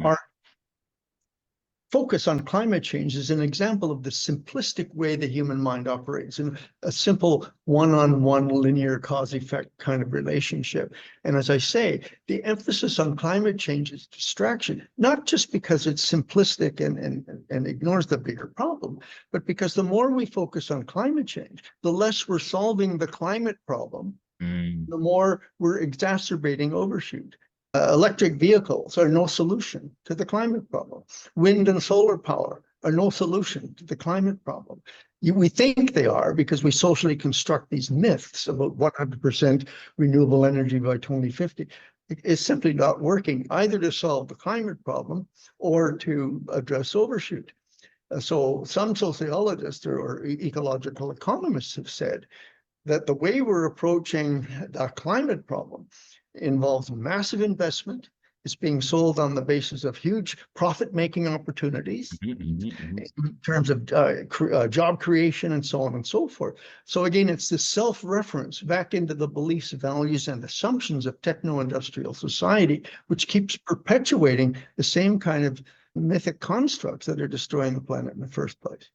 Our focus on climate change is an example of the simplistic way the human mind operates, in a simple one-on-one linear cause-effect kind of relationship. And as I say, the emphasis on climate change is distraction, not just because it's simplistic and ignores the bigger problem, but because the more we focus on climate change, the less we're solving the climate problem, the more we're exacerbating overshoot. Electric vehicles are no solution to the climate problem. Wind and solar power are no solution to the climate problem. We think they are because we socially construct these myths about 100% renewable energy by 2050. It's simply not working either to solve the climate problem or to address overshoot. So some sociologists or ecological economists have said that the way we're approaching the climate problem involves massive investment. It's being sold on the basis of huge profit-making opportunities in terms of job creation and so on and so forth. So again, it's this self-reference back into the beliefs, values, and assumptions of techno-industrial society, which keeps perpetuating the same kind of mythic constructs that are destroying the planet in the first place.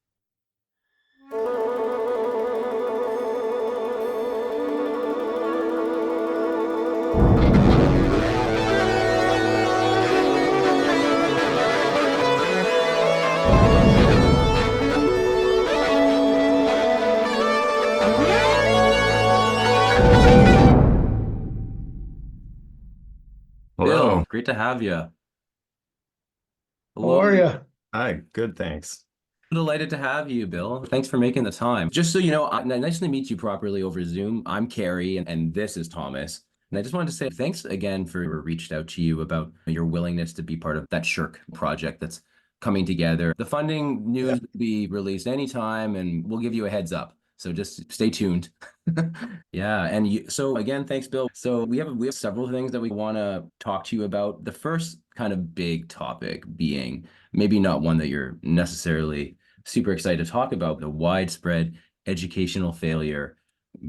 Hello. Bill, great to have you. How are you? Hi, good, thanks. Delighted to have you, Bill. Thanks for making the time. Just so you know, nice to meet you properly over Zoom. I'm Cary, and this is Thomas. And I just wanted to say thanks again for reached out to you about your willingness to be part of that SHIRK project that's coming together. The funding news will be released anytime, and we'll give you a heads up. So just stay tuned. Yeah, and so again, thanks, Bill. So we have several things that we want to talk to you about. The first kind of big topic being maybe not one that you're necessarily super excited to talk about, the widespread educational failure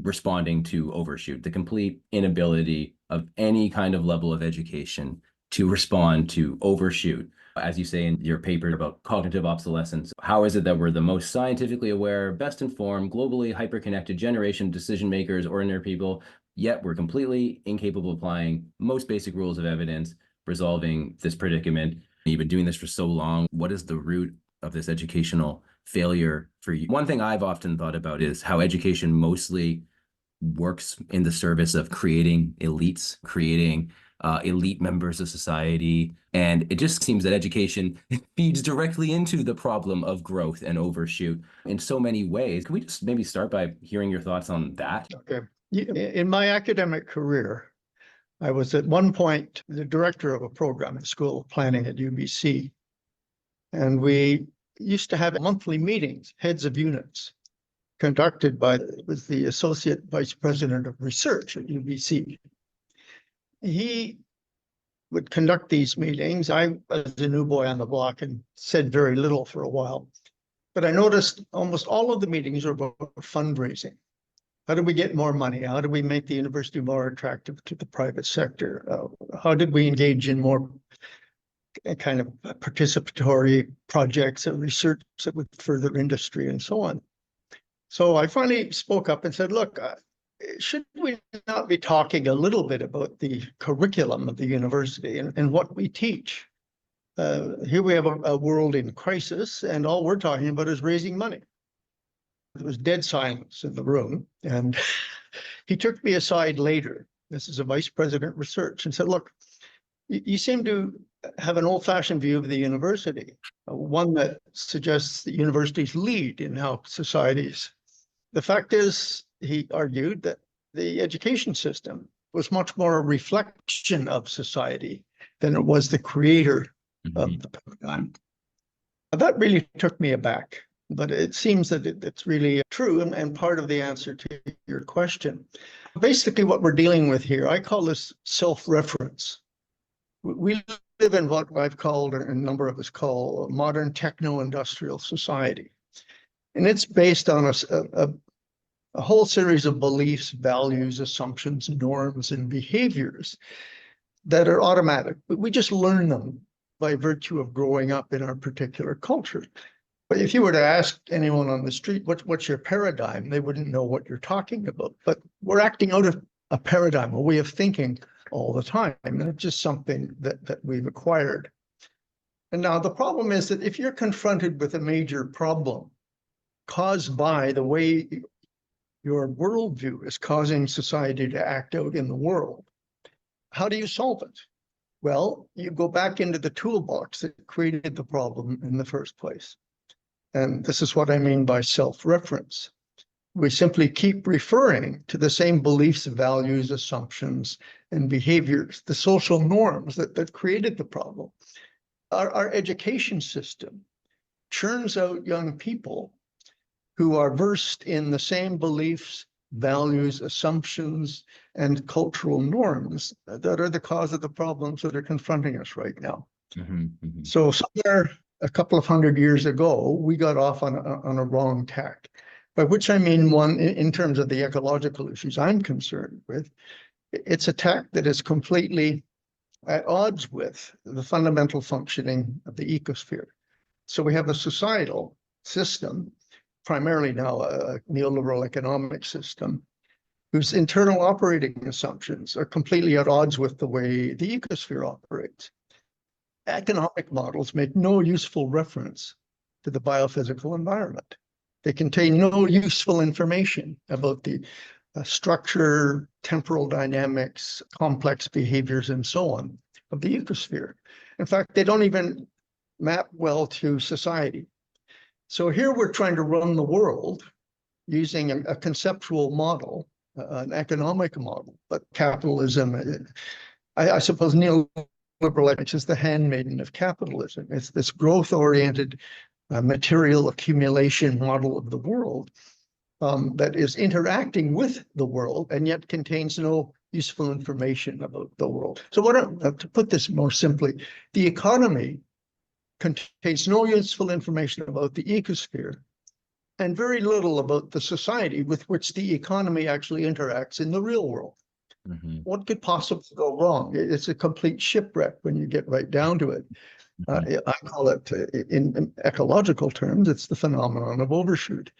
responding to overshoot, the complete inability of any kind of level of education to respond to overshoot. As you say in your paper about cognitive obsolescence, how is it that we're the most scientifically aware, best informed, globally hyper-connected generation of decision makers, ordinary people, yet we're completely incapable of applying most basic rules of evidence, resolving this predicament? You've been doing this for so long. What is the root of this educational failure for you? One thing I've often thought about is how education mostly works in the service of creating elites, creating elite members of society. And it just seems that education feeds directly into the problem of growth and overshoot in so many ways. Can we just maybe start by hearing your thoughts on that? Okay. In my academic career, I was at one point the director of a program at School of Planning at UBC. And we used to have monthly meetings, heads of units, conducted by the Associate Vice President of Research at UBC. He would conduct these meetings. I was a new boy on the block and said very little for a while. But I noticed almost all of the meetings were about fundraising. How do we get more money? How do we make the university more attractive to the private sector? How did we engage in more kind of participatory projects and research that would further industry and so on? So I finally spoke up and said, look, should we not be talking a little bit about the curriculum of the university and what we teach? Here we have a world in crisis, and all we're talking about is raising money. There was dead silence in the room, and he took me aside later. This is a vice president research, and said, look, you seem to have an old-fashioned view of the university, one that suggests that universities lead in how societies. The fact is, he argued, that the education system was much more a reflection of society than it was the creator of the paradigm. That really took me aback, but it seems that it's really true and part of the answer to your question. Basically, what we're dealing with here, I call this self-reference. We live in what I've called, and a number of us call, a modern techno-industrial society. And it's based on a whole series of beliefs, values, assumptions, norms, and behaviors that are automatic. We just learn them by virtue of growing up in our particular culture. But if you were to ask anyone on the street, what's your paradigm? They wouldn't know what you're talking about. But we're acting out of a paradigm, a way of thinking all the time. And it's just something that we've acquired. And now the problem is that if you're confronted with a major problem caused by the way your worldview is causing society to act out in the world, how do you solve it? Well, you go back into the toolbox that created the problem in the first place. And this is what I mean by self-reference. We simply keep referring to the same beliefs, values, assumptions, and behaviors, the social norms that created the problem. Our education system churns out young people who are versed in the same beliefs, values, assumptions, and cultural norms that are the cause of the problems that are confronting us right now. So somewhere a couple of hundred years ago, we got off on a wrong tack, by which I mean one, in terms of the ecological issues I'm concerned with, it's a tack that is completely at odds with the fundamental functioning of the ecosphere. So we have a societal system, primarily now a neoliberal economic system, whose internal operating assumptions are completely at odds with the way the ecosphere operates. Economic models make no useful reference to the biophysical environment. They contain no useful information about the structure, temporal dynamics, complex behaviors, and so on of the ecosphere. In fact, they don't even map well to society. So here we're trying to run the world using a conceptual model, an economic model, but capitalism, I suppose neoliberal economics is the handmaiden of capitalism. It's this growth-oriented material accumulation model of the world that is interacting with the world and yet contains no useful information about the world. So to put this more simply, the economy contains no useful information about the ecosphere and very little about the society with which the economy actually interacts in the real world. What could possibly go wrong? It's a complete shipwreck when you get right down to it. I call it, in ecological terms, it's the phenomenon of overshoot.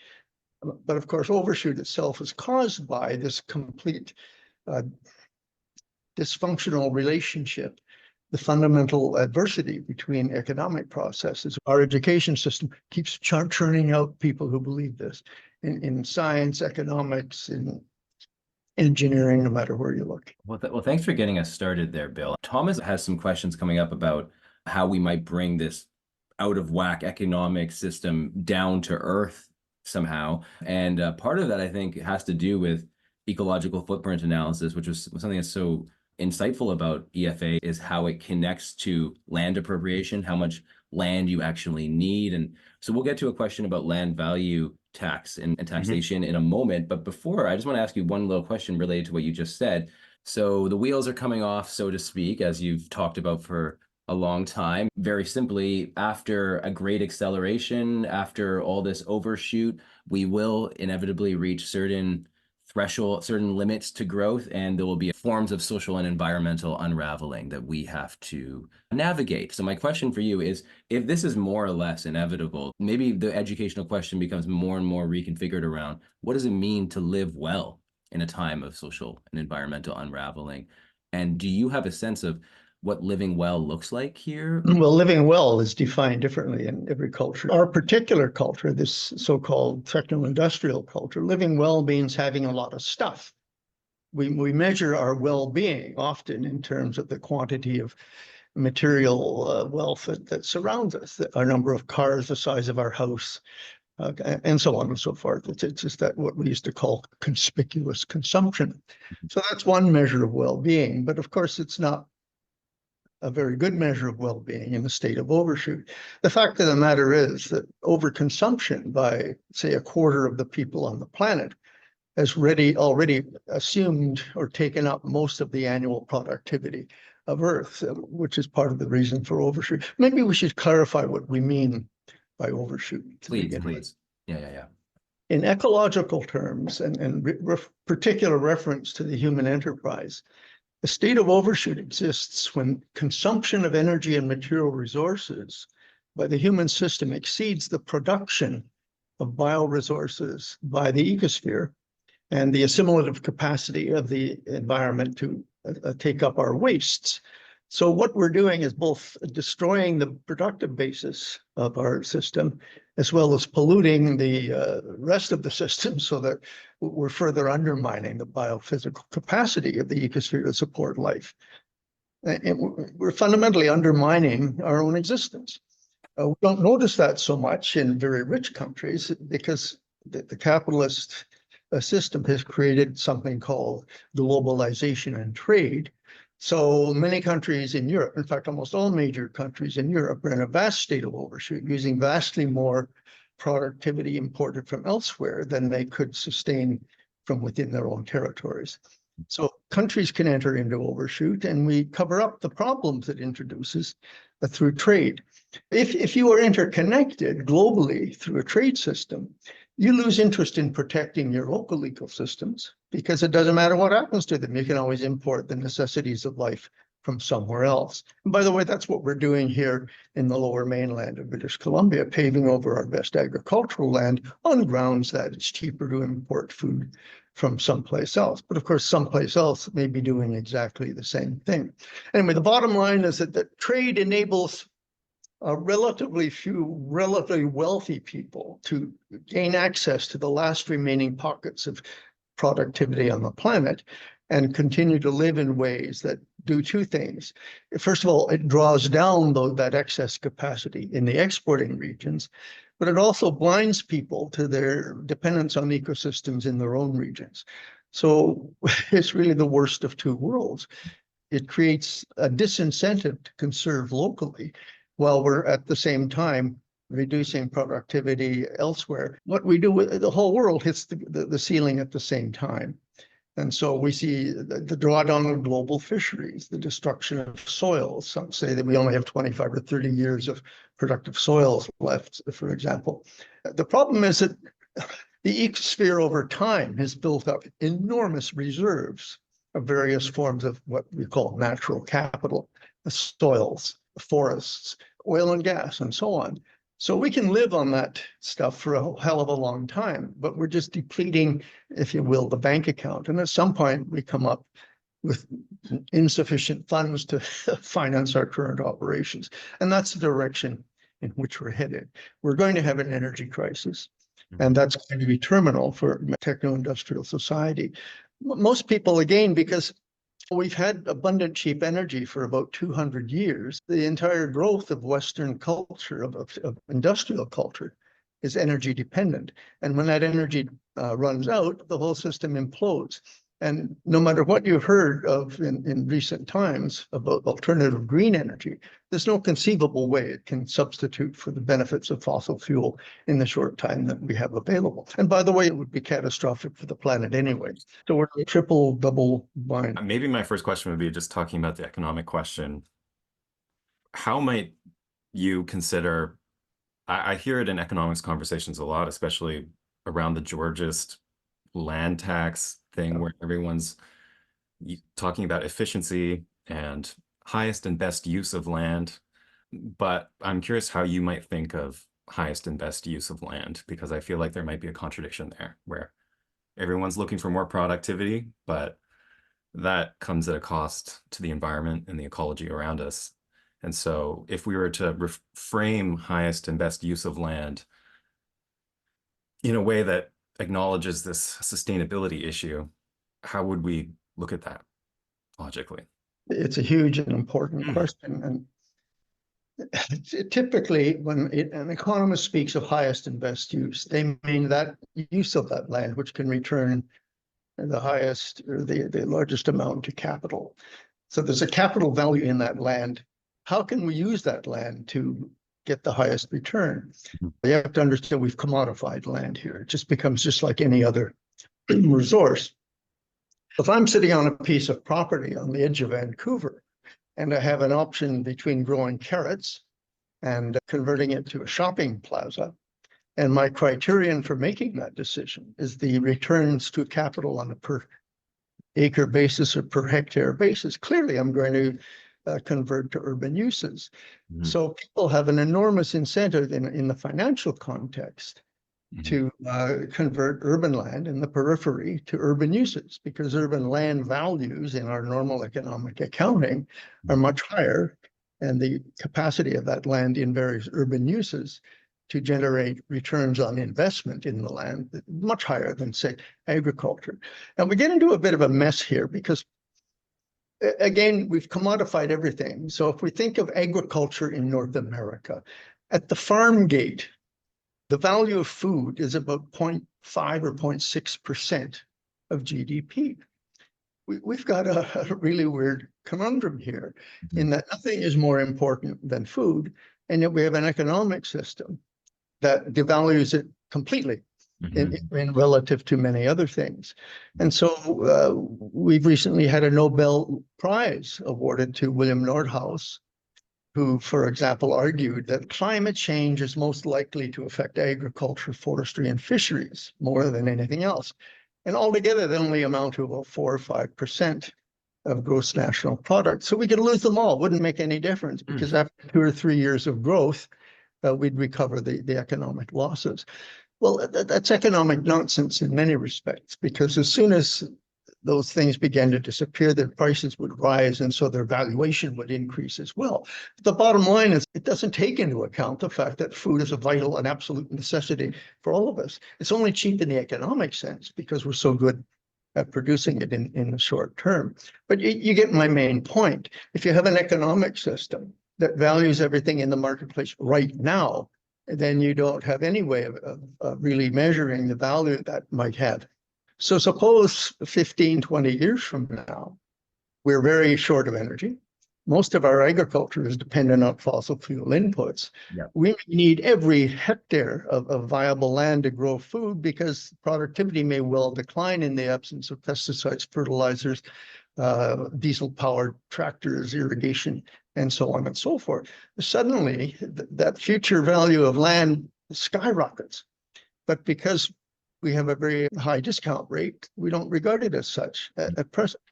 But of course, overshoot itself is caused by this complete dysfunctional relationship, the fundamental adversity between economic processes. Our education system keeps churning out people who believe this in science, economics, in engineering, no matter where you look. Well, thanks for getting us started there, Bill. Thomas has some questions coming up about how we might bring this out of whack economic system down to earth somehow. And part of that, I think, has to do with ecological footprint analysis, which was something that's so insightful about EFA, is how it connects to land appropriation, how much land you actually need. And so we'll get to a question about land value tax and taxation in a moment. But before, I just want to ask you one little question related to what you just said. So the wheels are coming off, so to speak, as you've talked about for a long time. Very simply, after a great acceleration, after all this overshoot, we will inevitably reach certain threshold, certain limits to growth, and there will be forms of social and environmental unraveling that we have to navigate. So my question for you is, if this is more or less inevitable, maybe the educational question becomes more and more reconfigured around, what does it mean to live well in a time of social and environmental unraveling? And do you have a sense of what living well looks like here? Well, living well is defined differently in every culture. Our particular culture, this so-called techno-industrial culture, living well means having a lot of stuff. We measure our well-being often in terms of the quantity of material wealth that surrounds us, our number of cars, the size of our house, and so on and so forth. It's just that what we used to call conspicuous consumption. So that's one measure of well-being, but of course it's not a very good measure of well-being in the state of overshoot. The fact of the matter is that overconsumption by, say, a quarter of the people on the planet has already assumed or taken up most of the annual productivity of Earth, which is part of the reason for overshoot. Maybe we should clarify what we mean by overshoot. Please. Yeah. In ecological terms and particular reference to the human enterprise, The state of overshoot exists when consumption of energy and material resources by the human system exceeds the production of bioresources by the ecosphere and the assimilative capacity of the environment to take up our wastes. So what we're doing is both destroying the productive basis of our system, as well as polluting the rest of the system so that we're further undermining the biophysical capacity of the ecosphere to support life. And we're fundamentally undermining our own existence. We don't notice that so much in very rich countries because the capitalist system has created something called globalization and trade. So many countries in Europe, in fact, almost all major countries in Europe are in a vast state of overshoot, using vastly more productivity imported from elsewhere than they could sustain from within their own territories. So countries can enter into overshoot, and we cover up the problems it introduces through trade. If you are interconnected globally through a trade system, you lose interest in protecting your local ecosystems because it doesn't matter what happens to them. You can always import the necessities of life from somewhere else. And by the way, that's what we're doing here in the lower mainland of British Columbia, paving over our best agricultural land on grounds that it's cheaper to import food from someplace else. But of course, someplace else may be doing exactly the same thing. Anyway, the bottom line is that trade enables relatively few, relatively wealthy people to gain access to the last remaining pockets of productivity on the planet and continue to live in ways that do two things. First of all, it draws down that excess capacity in the exporting regions, but it also blinds people to their dependence on ecosystems in their own regions. So it's really the worst of two worlds. It creates a disincentive to conserve locally, while we're at the same time reducing productivity elsewhere. What we do with the whole world hits the ceiling at the same time. And so we see the drawdown of global fisheries, the destruction of soils. Some say that we only have 25 or 30 years of productive soils left, for example. The problem is that the ecosphere over time has built up enormous reserves of various forms of what we call natural capital, the soils, forests, oil and gas, and so on. So we can live on that stuff for a hell of a long time, but we're just depleting, if you will, the bank account. And at some point, we come up with insufficient funds to finance our current operations. And that's the direction in which we're headed. We're going to have an energy crisis, and that's going to be terminal for techno-industrial society. Most people, again, because we've had abundant cheap energy for about 200 years. The entire growth of Western culture, of industrial culture, is energy dependent. And when that energy runs out, the whole system implodes. And no matter what you've heard of in recent times about alternative green energy, there's no conceivable way it can substitute for the benefits of fossil fuel in the short time that we have available. And by the way, it would be catastrophic for the planet anyway. So we're triple, double bind. Maybe my first question would be just talking about the economic question. How might you consider, I hear it in economics conversations a lot, especially around the Georgist land tax thing, where everyone's talking about efficiency and highest and best use of land. But I'm curious how you might think of highest and best use of land, because I feel like there might be a contradiction there where everyone's looking for more productivity, but that comes at a cost to the environment and the ecology around us. And so if we were to frame highest and best use of land in a way that acknowledges this sustainability issue, how would we look at that logically? It's a huge and important question. And typically, when an economist speaks of highest and best use, they mean that use of that land, which can return the highest or the largest amount to capital. So there's a capital value in that land. How can we use that land to get the highest return? You have to understand we've commodified land here. It just becomes just like any other resource. If I'm sitting on a piece of property on the edge of Vancouver, and I have an option between growing carrots and converting it to a shopping plaza, and my criterion for making that decision is the returns to capital on a per acre basis or per hectare basis, clearly I'm going to convert to urban uses. So people have an enormous incentive in the financial context to convert urban land in the periphery to urban uses, because urban land values in our normal economic accounting are much higher, and the capacity of that land in various urban uses to generate returns on investment in the land much higher than, say, agriculture. And we get into a bit of a mess here because, again, we've commodified everything. So if we think of agriculture in North America, at the farm gate, the value of food is about 0.5 or 0.6% of GDP. We've got a really weird conundrum here in that nothing is more important than food, and yet we have an economic system that devalues it completely in relative to many other things. And so we've recently had a Nobel Prize awarded to William Nordhaus, who, for example, argued that climate change is most likely to affect agriculture, forestry, and fisheries more than anything else. And altogether, they only amount to about 4 or 5% of gross national product. So we could lose them all, wouldn't make any difference, because after 2 or 3 years of growth, we'd recover the economic losses. Well, that's economic nonsense in many respects, because as soon as those things began to disappear, their prices would rise, and so their valuation would increase as well. The bottom line is it doesn't take into account the fact that food is a vital and absolute necessity for all of us. It's only cheap in the economic sense because we're so good at producing it in the short term. But you get my main point. If you have an economic system that values everything in the marketplace right now, then you don't have any way of really measuring the value that might have. So suppose 15, 20 years from now, we're very short of energy. Most of our agriculture is dependent on fossil fuel inputs. We need every hectare of viable land to grow food because productivity may well decline in the absence of pesticides, fertilizers, diesel-powered tractors, irrigation, and so on and so forth. Suddenly, that future value of land skyrockets. But because we have a very high discount rate, we don't regard it as such at present.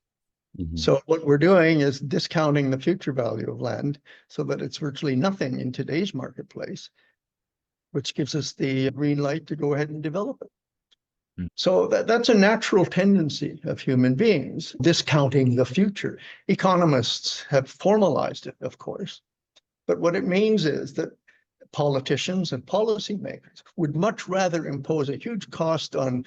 So what we're doing is discounting the future value of land so that it's virtually nothing in today's marketplace, which gives us the green light to go ahead and develop it. So that's a natural tendency of human beings, discounting the future. Economists have formalized it, of course, but what it means is that politicians and policymakers would much rather impose a huge cost on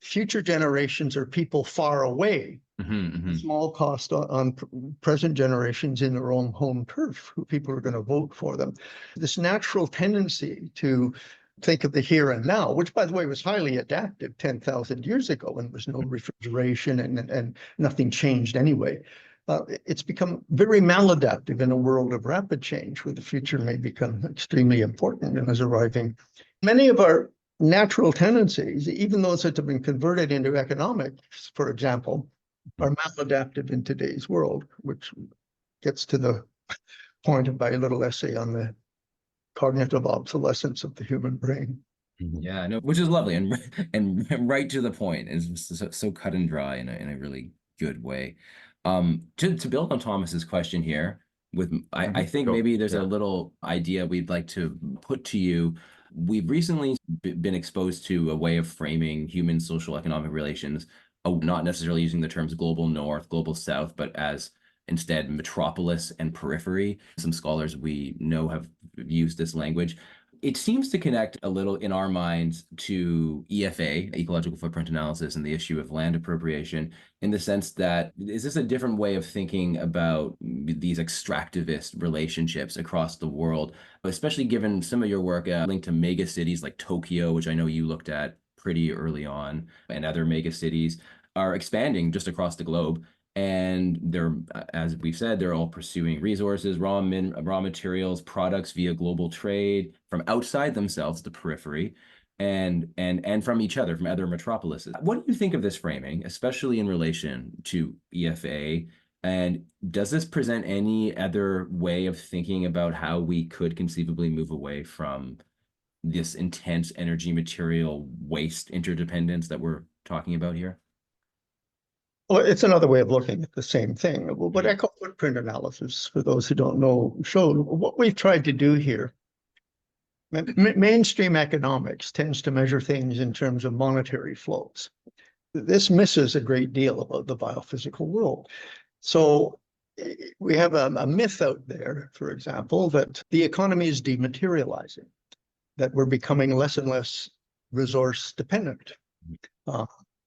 future generations or people far away, a small cost on present generations in their own home turf, who people are going to vote for them. This natural tendency to think of the here and now, which, by the way, was highly adaptive 10,000 years ago when there was no refrigeration and nothing changed anyway. It's become very maladaptive in a world of rapid change where the future may become extremely important and is arriving. Many of our natural tendencies, even those that have been converted into economics, for example, are maladaptive in today's world, which gets to the point of my little essay on the cognitive obsolescence of the human brain. Yeah, no, which is lovely and right to the point. It's so cut and dry in a really good way. To build on Thomas's question here, I think maybe there's a little idea we'd like to put to you. We've recently been exposed to a way of framing human social economic relations, not necessarily using the terms global north, global south, but as instead metropolis and periphery. Some scholars we know have used this language. It seems to connect a little in our minds to EFA, ecological footprint analysis, and the issue of land appropriation, in the sense that, is this a different way of thinking about these extractivist relationships across the world, especially given some of your work linked to mega cities like Tokyo, which I know you looked at pretty early on, and other mega cities are expanding just across the globe. And they're, as we've said, they're all pursuing resources, raw materials, products via global trade from outside themselves, the periphery, and from each other, from other metropolises. What do you think of this framing, especially in relation to EFA? And does this present any other way of thinking about how we could conceivably move away from this intense energy material waste interdependence that we're talking about here? Well, it's another way of looking at the same thing. What eco footprint analysis, for those who don't know, showed what we've tried to do here. Mainstream economics tends to measure things in terms of monetary flows. This misses a great deal about the biophysical world. So we have a myth out there, for example, that the economy is dematerializing, that we're becoming less and less resource dependent.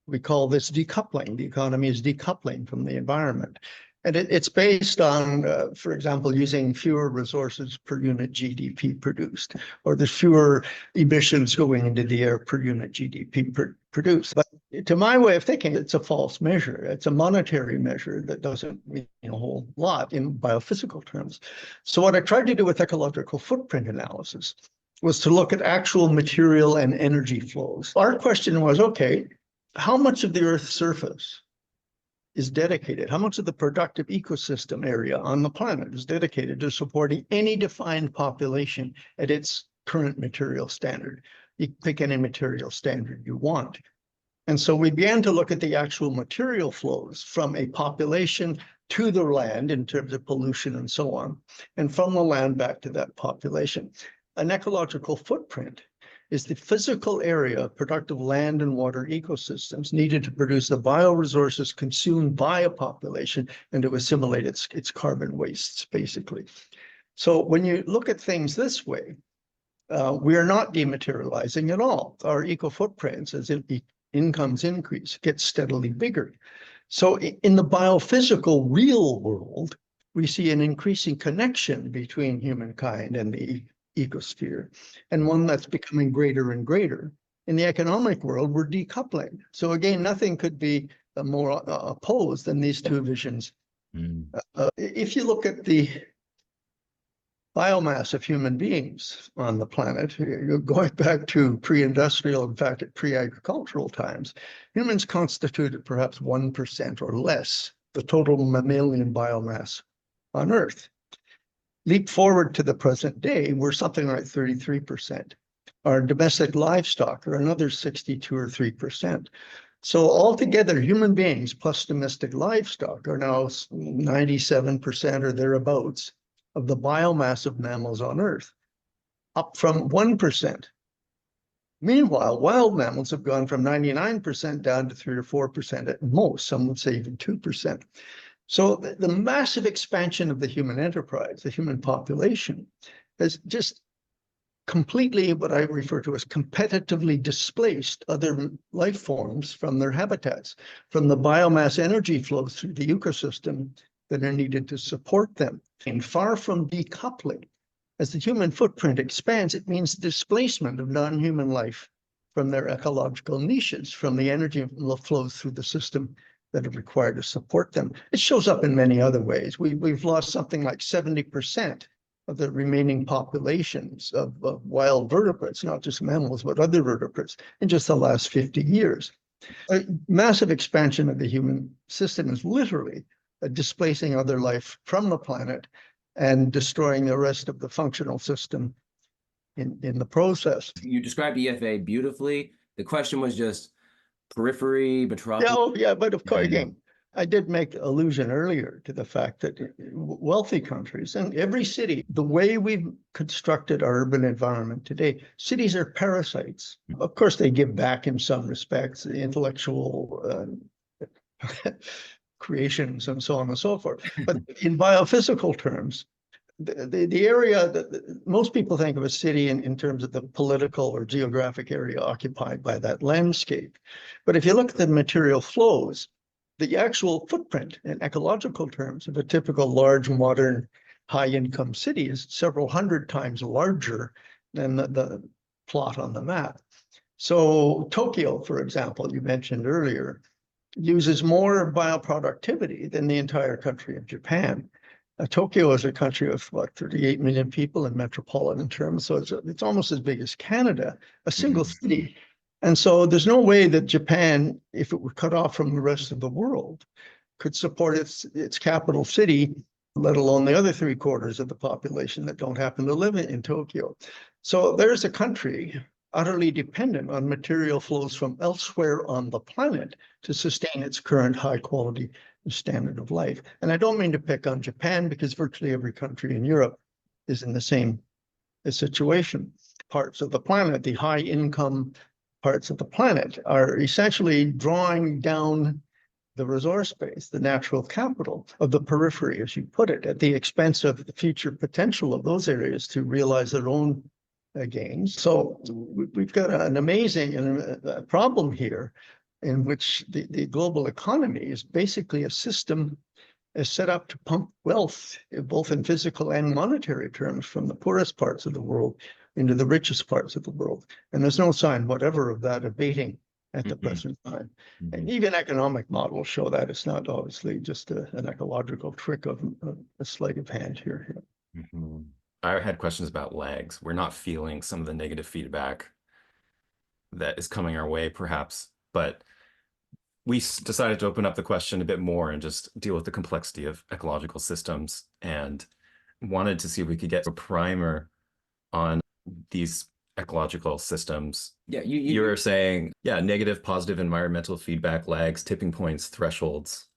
We call this decoupling. The economy is decoupling from the environment. And it's based on, for example, using fewer resources per unit GDP produced, or there's fewer emissions going into the air per unit GDP produced. But to my way of thinking, it's a false measure. It's a monetary measure that doesn't mean a whole lot in biophysical terms. So what I tried to do with ecological footprint analysis was to look at actual material and energy flows. Our question was, okay, how much of the Earth's surface is dedicated? How much of the productive ecosystem area on the planet is dedicated to supporting any defined population at its current material standard? You pick any material standard you want. And so we began to look at the actual material flows from a population to the land in terms of pollution and so on, and from the land back to that population. An ecological footprint is the physical area of productive land and water ecosystems needed to produce the bioresources consumed by a population and to assimilate its carbon wastes, basically. So when you look at things this way, we are not dematerializing at all. Our eco footprints, as incomes increase, get steadily bigger. So in the biophysical real world, we see an increasing connection between humankind and the ecosphere, and one that's becoming greater and greater. In the economic world, we're decoupling. So again, nothing could be more opposed than these two visions. If you look at the biomass of human beings on the planet, you're going back to pre-industrial, in fact, at pre-agricultural times, humans constituted perhaps 1% or less the total mammalian biomass on Earth. Leap forward to the present day, we're something like 33%. Our domestic livestock are another 62 or 3%. So altogether, human beings plus domestic livestock are now 97% or thereabouts of the biomass of mammals on Earth, up from 1%. Meanwhile, wild mammals have gone from 99% down to 3 or 4% at most. Some would say even 2%. So the massive expansion of the human enterprise, the human population, has just completely what I refer to as competitively displaced other life forms from their habitats, from the biomass energy flows through the ecosystem that are needed to support them. And far from decoupling, as the human footprint expands, it means displacement of non-human life from their ecological niches, from the energy flows through the system that are required to support them. It shows up in many other ways. We've lost something like 70% of the remaining populations of wild vertebrates, not just mammals, but other vertebrates, in just the last 50 years. A massive expansion of the human system is literally displacing other life from the planet and destroying the rest of the functional system in the process. You described EFA beautifully. The question was just periphery, Metropolis. Yeah, but of course, again, I did make allusion earlier to the fact that wealthy countries and every city, the way we've constructed our urban environment today, cities are parasites. Of course, they give back in some respects, the intellectual creations and so on and so forth. But in biophysical terms, the area that most people think of a city in terms of the political or geographic area occupied by that landscape. But if you look at the material flows, the actual footprint in ecological terms of a typical large, modern, high-income city is several hundred times larger than the plot on the map. So Tokyo, for example, you mentioned earlier, uses more bioproductivity than the entire country of Japan. Tokyo is a country of, 38 million people in metropolitan terms, so it's almost as big as Canada, a single city. And so there's no way that Japan, if it were cut off from the rest of the world, could support its capital city, let alone the other 3/4 of the population that don't happen to live in Tokyo. So there's a country utterly dependent on material flows from elsewhere on the planet to sustain its current high quality standard of life. And I don't mean to pick on Japan, because virtually every country in Europe is in the same situation. Parts of the planet, the high income parts of the planet, are essentially drawing down the resource base, the natural capital of the periphery, as you put it, at the expense of the future potential of those areas to realize their own gains. So we've got an amazing problem here, in which the global economy is basically a system set up to pump wealth, both in physical and monetary terms, from the poorest parts of the world into the richest parts of the world. And there's no sign whatever of that abating at the present time. And even economic models show that. It's not obviously just an ecological trick of a sleight of hand here. I had questions about lags. We're not feeling some of the negative feedback that is coming our way, perhaps, but we decided to open up the question a bit more and just deal with the complexity of ecological systems, and wanted to see if we could get a primer on these ecological systems. Yeah, you were saying, yeah, negative, positive environmental feedback, lags, tipping points, thresholds.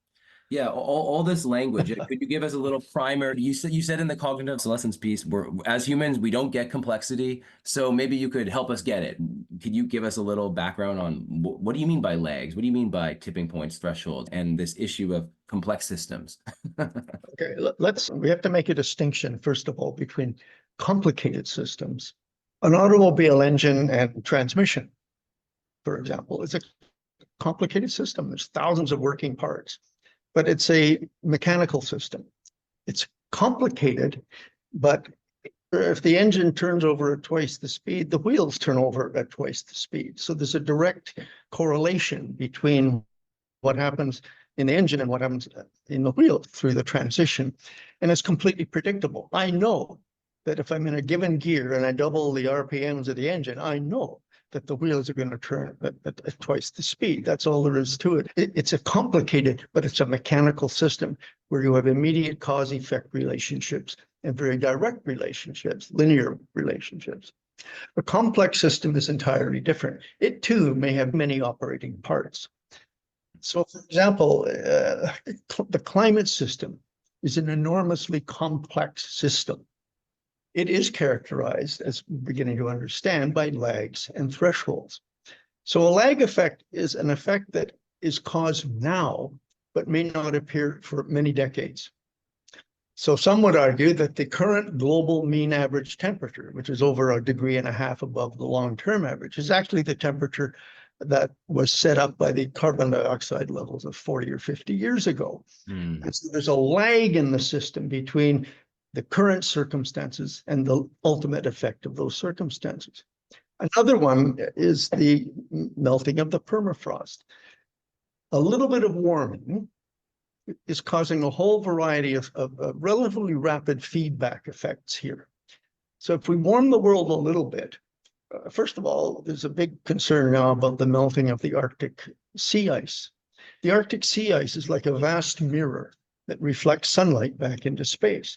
Yeah, all this language. Could you give us a little primer? You said in the cognitive obsolescence piece, as humans, we don't get complexity. So maybe you could help us get it. Could you give us a little background on what do you mean by lags? What do you mean by tipping points, thresholds, and this issue of complex systems? Okay, we have to make a distinction, first of all, between complicated systems. An automobile engine and transmission, for example, is a complicated system. There's thousands of working parts, but it's a mechanical system. It's complicated, but if the engine turns over at twice the speed, the wheels turn over at twice the speed. So there's a direct correlation between what happens in the engine and what happens in the wheel through the transition. And it's completely predictable. I know that if I'm in a given gear and I double the RPMs of the engine, I know that the wheels are going to turn at twice the speed. That's all there is to it. It's a complicated, but it's a mechanical system where you have immediate cause-effect relationships and very direct relationships, linear relationships. A complex system is entirely different. It too may have many operating parts. So, for example, the climate system is an enormously complex system. It is characterized, as we're beginning to understand, by lags and thresholds. So a lag effect is an effect that is caused now, but may not appear for many decades. So some would argue that the current global mean average temperature, which is over 1.5 degrees above the long-term average, is actually the temperature that was set up by the carbon dioxide levels of 40 or 50 years ago. And so there's a lag in the system between the current circumstances and the ultimate effect of those circumstances. Another one is the melting of the permafrost. A little bit of warming is causing a whole variety of relatively rapid feedback effects here. So if we warm the world a little bit, first of all, there's a big concern now about the melting of the Arctic sea ice. The Arctic sea ice is like a vast mirror that reflects sunlight back into space.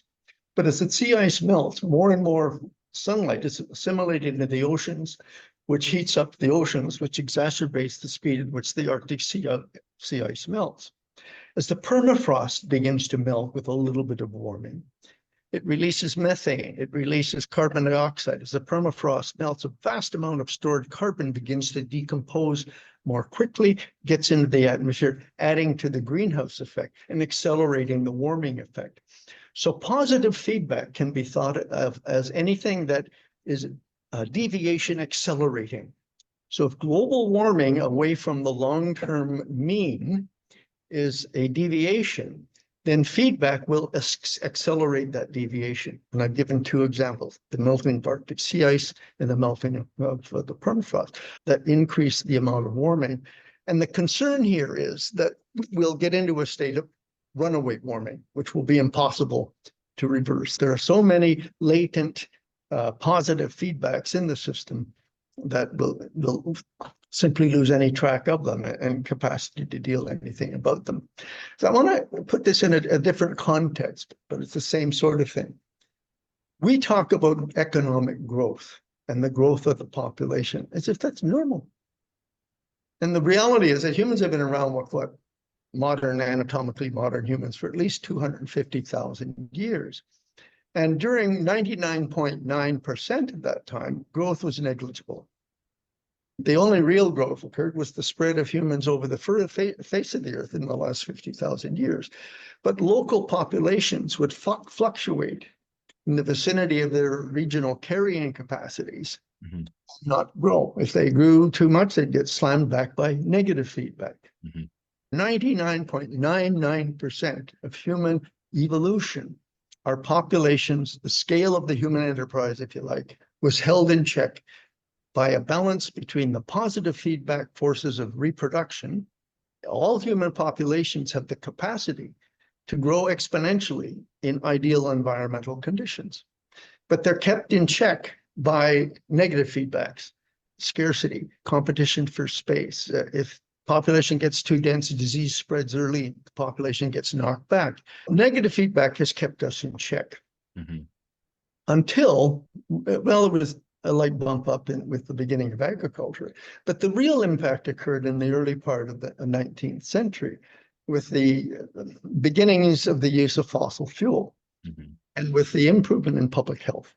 But as the sea ice melts, more and more sunlight is assimilated into the oceans, which heats up the oceans, which exacerbates the speed at which the Arctic sea ice melts. As the permafrost begins to melt with a little bit of warming, it releases methane, it releases carbon dioxide. As the permafrost melts, a vast amount of stored carbon begins to decompose more quickly, gets into the atmosphere, adding to the greenhouse effect and accelerating the warming effect. So positive feedback can be thought of as anything that is a deviation accelerating. So if global warming away from the long-term mean is a deviation, then feedback will accelerate that deviation. And I've given two examples, the melting of Arctic sea ice and the melting of the permafrost, that increase the amount of warming. And the concern here is that we'll get into a state of runaway warming, which will be impossible to reverse. There are so many latent positive feedbacks in the system that we'll simply lose any track of them and capacity to deal anything about them. So I want to put this in a different context, but it's the same sort of thing. We talk about economic growth and the growth of the population as if that's normal. And the reality is that humans have been around with what anatomically modern humans for at least 250,000 years. And during 99.9% of that time, growth was negligible. The only real growth occurred was the spread of humans over the face of the earth in the last 50,000 years. But local populations would fluctuate in the vicinity of their regional carrying capacities, not grow. If they grew too much, they'd get slammed back by negative feedback. 99.99% of human evolution, our populations, the scale of the human enterprise, if you like, was held in check by a balance between the positive feedback forces of reproduction. All human populations have the capacity to grow exponentially in ideal environmental conditions, but they're kept in check by negative feedbacks, scarcity, competition for space. If population gets too dense, disease spreads early, the population gets knocked back. Negative feedback has kept us in check until, well, it was a light bump up with the beginning of agriculture. But the real impact occurred in the early part of the 19th century with the beginnings of the use of fossil fuel and with the improvement in public health.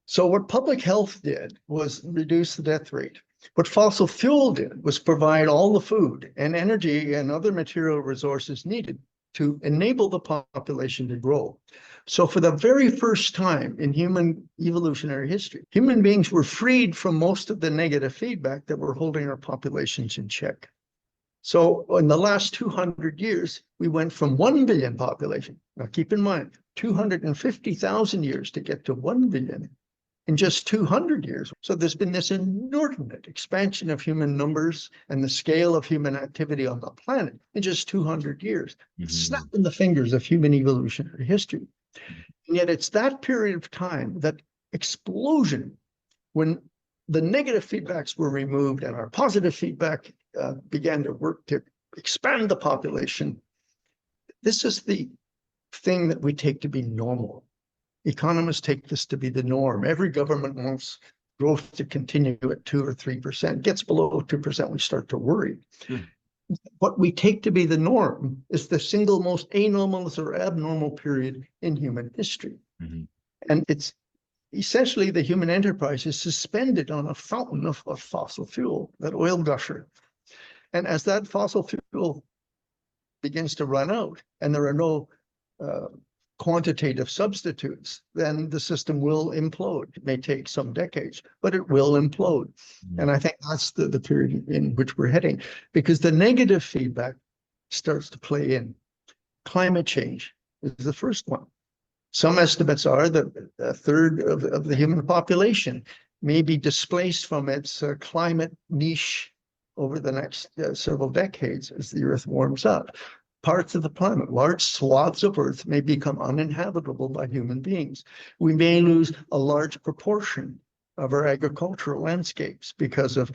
So what public health did was reduce the death rate. What fossil fuel did was provide all the food and energy and other material resources needed to enable the population to grow. So for the very first time in human evolutionary history, human beings were freed from most of the negative feedback that were holding our populations in check. So in the last 200 years, we went from 1 billion population. Now keep in mind, 250,000 years to get to 1 billion in just 200 years. So there's been this inordinate expansion of human numbers and the scale of human activity on the planet in just 200 years. Snap in the fingers of human evolutionary history. And yet it's that period of time, that explosion, when the negative feedbacks were removed and our positive feedback began to work to expand the population. This is the thing that we take to be normal. Economists take this to be the norm. Every government wants growth to continue at 2 or 3%. Gets below 2%, we start to worry. What we take to be the norm is the single most anomalous or abnormal period in human history. And it's essentially the human enterprise is suspended on a fountain of fossil fuel, that oil gusher. And as that fossil fuel begins to run out and there are no quantitative substitutes, then the system will implode. It may take some decades, but it will implode. And I think that's the period in which we're heading, because the negative feedback starts to play in. Climate change is the first one. Some estimates are that a third of the human population may be displaced from its climate niche over the next several decades as the Earth warms up. Parts of the planet, large swaths of Earth, may become uninhabitable by human beings. We may lose a large proportion of our agricultural landscapes because of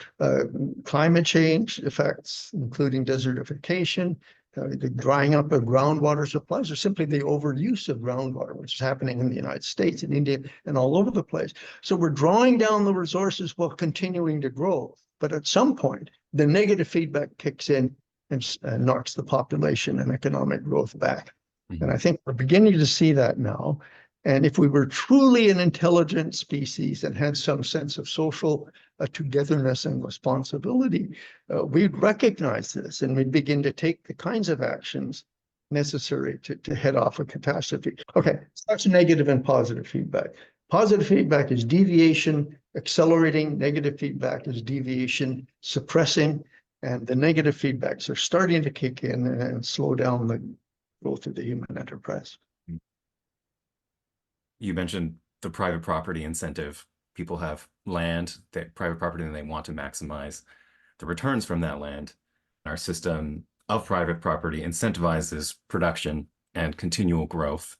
climate change effects, including desertification, the drying up of groundwater supplies, or simply the overuse of groundwater, which is happening in the United States, in India, and all over the place. So we're drawing down the resources while continuing to grow. But at some point, the negative feedback kicks in and knocks the population and economic growth back. And I think we're beginning to see that now. And if we were truly an intelligent species and had some sense of social togetherness and responsibility, we'd recognize this and we'd begin to take the kinds of actions necessary to head off a catastrophe. Okay, so that's negative and positive feedback. Positive feedback is deviation accelerating, negative feedback is deviation suppressing, and the negative feedbacks are starting to kick in and slow down the growth of the human enterprise. You mentioned the private property incentive. People have land, private property, and they want to maximize the returns from that land. Our system of private property incentivizes production and continual growth.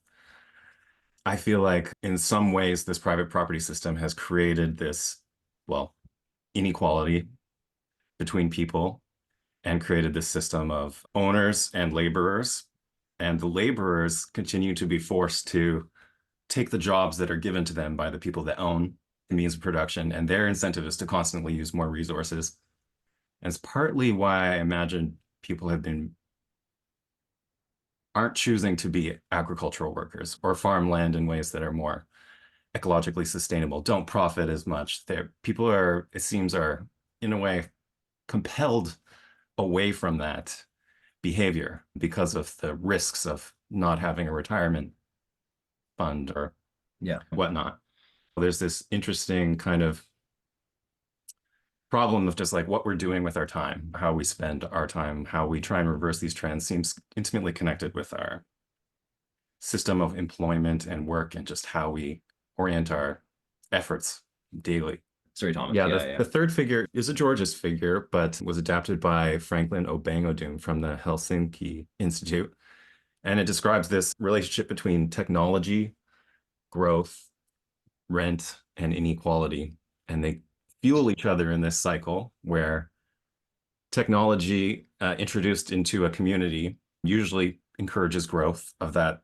I feel like in some ways, this private property system has created this, well, inequality between people and created this system of owners and laborers. And the laborers continue to be forced to take the jobs that are given to them by the people that own means of production, and their incentive is to constantly use more resources. And it's partly why I imagine people aren't choosing to be agricultural workers or farm land in ways that are more ecologically sustainable, don't profit as much. People are, it seems, are in a way compelled away from that behavior because of the risks of not having a retirement fund or whatnot. There's this interesting kind of problem of just like what we're doing with our time, how we spend our time, how we try and reverse these trends seems intimately connected with our system of employment and work and just how we orient our efforts daily. Sorry, Thomas. The third figure is a Georgist figure, but was adapted by Franklin Obangodum from the Helsinki Institute. And it describes this relationship between technology, growth, rent, and inequality. And they fuel each other in this cycle where technology introduced into a community usually encourages growth of that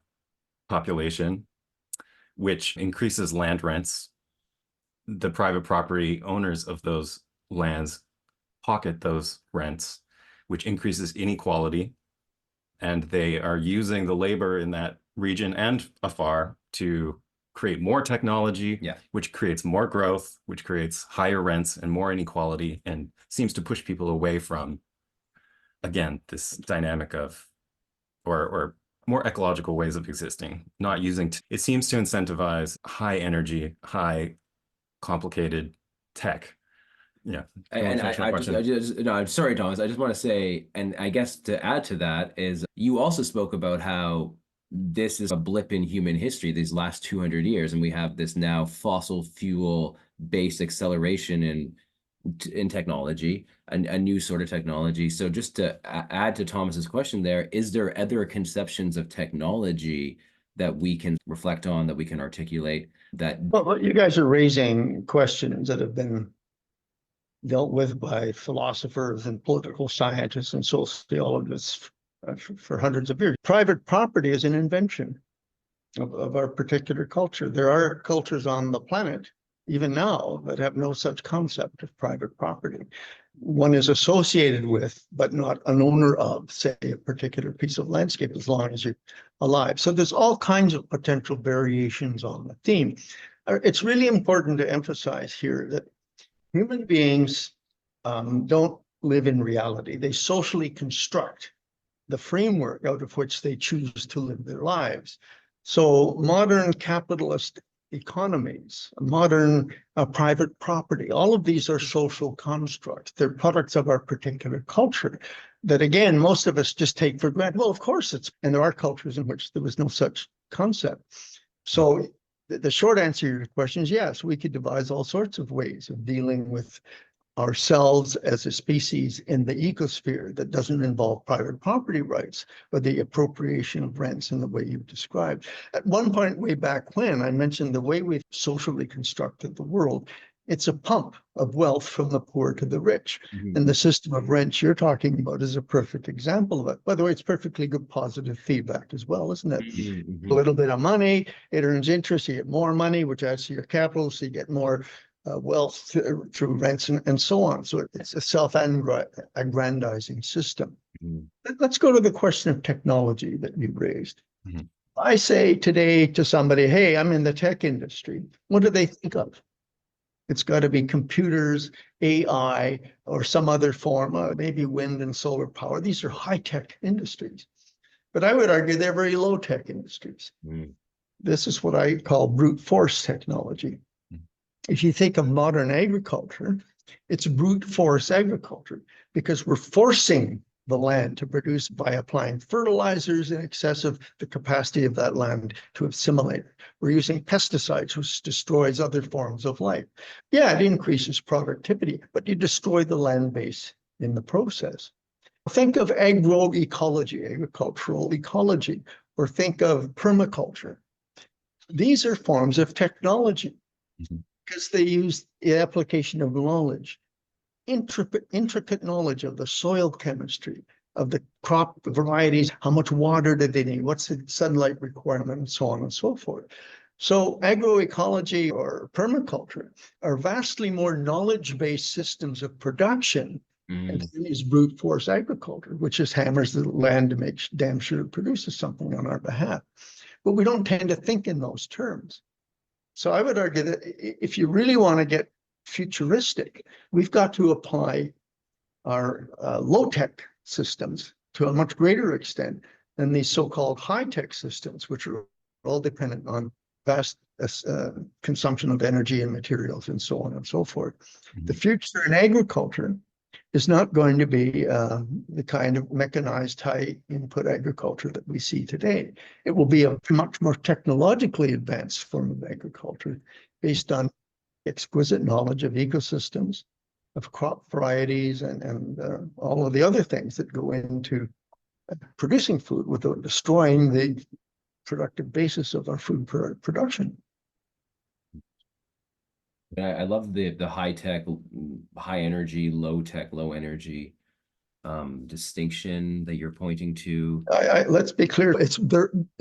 population, which increases land rents. The private property owners of those lands pocket those rents, which increases inequality. And they are using the labor in that region and afar to create more technology, which creates more growth, which creates higher rents and more inequality, and seems to push people away from, again, this dynamic of, or more ecological ways of existing, not using, it seems to incentivize high energy, high complicated tech. Yeah. And I'm sorry, Thomas. I just want to say, and I guess to add to that is you also spoke about how this is a blip in human history these last 200 years, and we have this now fossil fuel based acceleration in technology, a new sort of technology. So just to add to Thomas's question there, is there other conceptions of technology that we can reflect on, that we can articulate that? Well, you guys are raising questions that have been dealt with by philosophers and political scientists and sociologists for hundreds of years. Private property is an invention of our particular culture. There are cultures on the planet, even now, that have no such concept of private property. One is associated with, but not an owner of, say, a particular piece of landscape as long as you're alive. So there's all kinds of potential variations on the theme. It's really important to emphasize here that human beings don't live in reality. They socially construct the framework out of which they choose to live their lives. So modern capitalist economies, modern private property, all of these are social constructs. They're products of our particular culture that, again, most of us just take for granted. Well, of course and there are cultures in which there was no such concept. So the short answer to your question is yes, we could devise all sorts of ways of dealing with ourselves as a species in the ecosphere that doesn't involve private property rights, but the appropriation of rents in the way you've described. At one point way back when, I mentioned the way we've socially constructed the world. It's a pump of wealth from the poor to the rich. And the system of rents you're talking about is a perfect example of it. By the way, it's perfectly good positive feedback as well, isn't it? A little bit of money, it earns interest, you get more money, which adds to your capital, so you get more wealth through rents and so on. So it's a self-aggrandizing system. Let's go to the question of technology that you raised. I say today to somebody, hey, I'm in the tech industry. What do they think of? It's got to be computers, AI, or some other form, maybe wind and solar power. These are high-tech industries. But I would argue they're very low-tech industries. This is what I call brute force technology. If you think of modern agriculture, it's brute force agriculture because we're forcing the land to produce by applying fertilizers in excess of the capacity of that land to assimilate. We're using pesticides, which destroys other forms of life. Yeah, it increases productivity, but you destroy the land base in the process. Think of agroecology, agricultural ecology, or think of permaculture. These are forms of technology because they use the application of knowledge, intricate knowledge of the soil chemistry, of the crop varieties, how much water do they need, what's the sunlight requirement, and so on and so forth. So agroecology or permaculture are vastly more knowledge-based systems of production and is brute force agriculture, which just hammers the land to make damn sure it produces something on our behalf. But we don't tend to think in those terms. So I would argue that if you really want to get futuristic, we've got to apply our low-tech systems to a much greater extent than these so-called high-tech systems, which are all dependent on vast consumption of energy and materials and so on and so forth. The future in agriculture is not going to be the kind of mechanized high input agriculture that we see today. It will be a much more technologically advanced form of agriculture based on exquisite knowledge of ecosystems, of crop varieties, and all of the other things that go into producing food without destroying the productive basis of our food production. I love the high tech, high energy, low tech, low energy distinction that you're pointing to. Let's be clear, it's